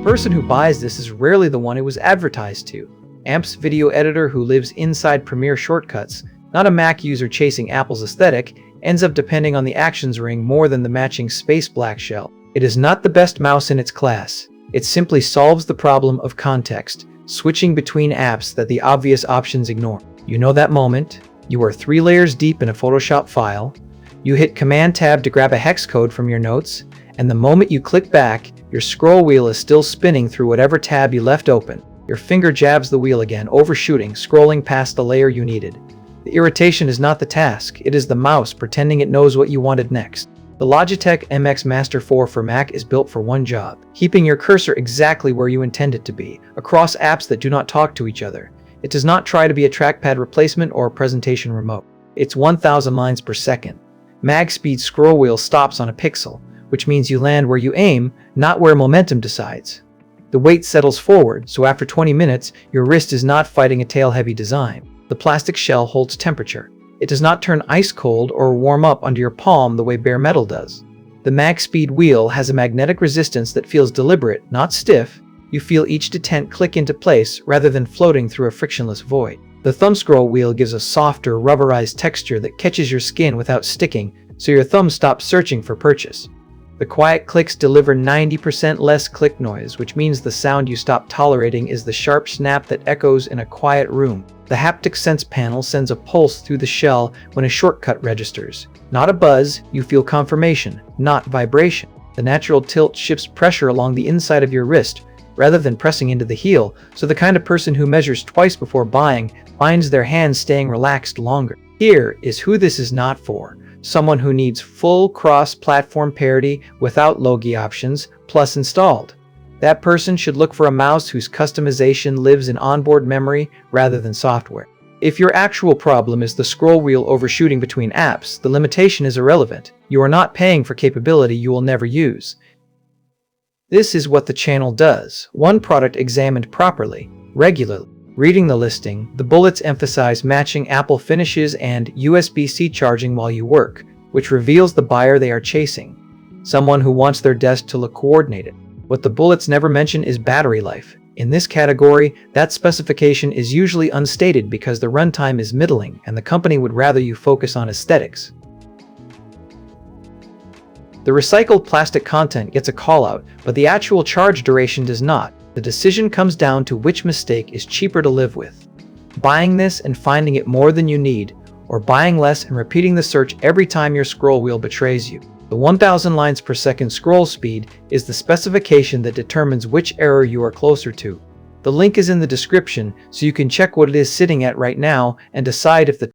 person who buys this is rarely the one it was advertised to. Amp's video editor, who lives inside Premiere shortcuts, not a Mac user chasing Apple's aesthetic, ends up depending on the actions ring more than the matching space black shell. It is not the best mouse in its class. It simply solves the problem of context, switching between apps that the obvious options ignore. You know that moment? You are 3 layers deep in a Photoshop file. You hit Command-Tab to grab a hex code from your notes, and the moment you click back, your scroll wheel is still spinning through whatever tab you left open. Your finger jabs the wheel again, overshooting, scrolling past the layer you needed. The irritation is not the task, it is the mouse pretending it knows what you wanted next. The Logitech MX Master 4 for Mac is built for one job: keeping your cursor exactly where you intend it to be, across apps that do not talk to each other. It does not try to be a trackpad replacement or a presentation remote. It's 1000 lines per second. Mag speed scroll wheel stops on a pixel, which means you land where you aim, not where momentum decides. The weight settles forward, so after 20 minutes, your wrist is not fighting a tail-heavy design. The plastic shell holds temperature. It does not turn ice cold or warm up under your palm the way bare metal does. The mag speed wheel has a magnetic resistance that feels deliberate, not stiff. You feel each detent click into place rather than floating through a frictionless void. The thumb scroll wheel gives a softer, rubberized texture that catches your skin without sticking, so your thumb stops searching for purchase. The quiet clicks deliver 90% less click noise, which means the sound you stop tolerating is the sharp snap that echoes in a quiet room. The haptic sense panel sends a pulse through the shell when a shortcut registers. Not a buzz, you feel confirmation, not vibration. The natural tilt shifts pressure along the inside of your wrist, rather than pressing into the heel, so the kind of person who measures twice before buying finds their hands staying relaxed longer. Here is who this is not for: someone who needs full cross-platform parity without Logi Options plus installed. That person should look for a mouse whose customization lives in onboard memory rather than software. If your actual problem is the scroll wheel overshooting between apps, the limitation is irrelevant. You are not paying for capability you will never use. This is what the channel does: one product examined properly, regularly. Reading the listing, the bullets emphasize matching Apple finishes and USB-C charging while you work, which reveals the buyer they are chasing: someone who wants their desk to look coordinated. What the bullets never mention is battery life. In this category, that specification is usually unstated because the runtime is middling and the company would rather you focus on aesthetics. The recycled plastic content gets a call-out, but the actual charge duration does not. The decision comes down to which mistake is cheaper to live with: buying this and finding it more than you need, or buying less and repeating the search every time your scroll wheel betrays you. The 1000 lines per second scroll speed is the specification that determines which error you are closer to. The link is in the description, so you can check what it is sitting at right now and decide if the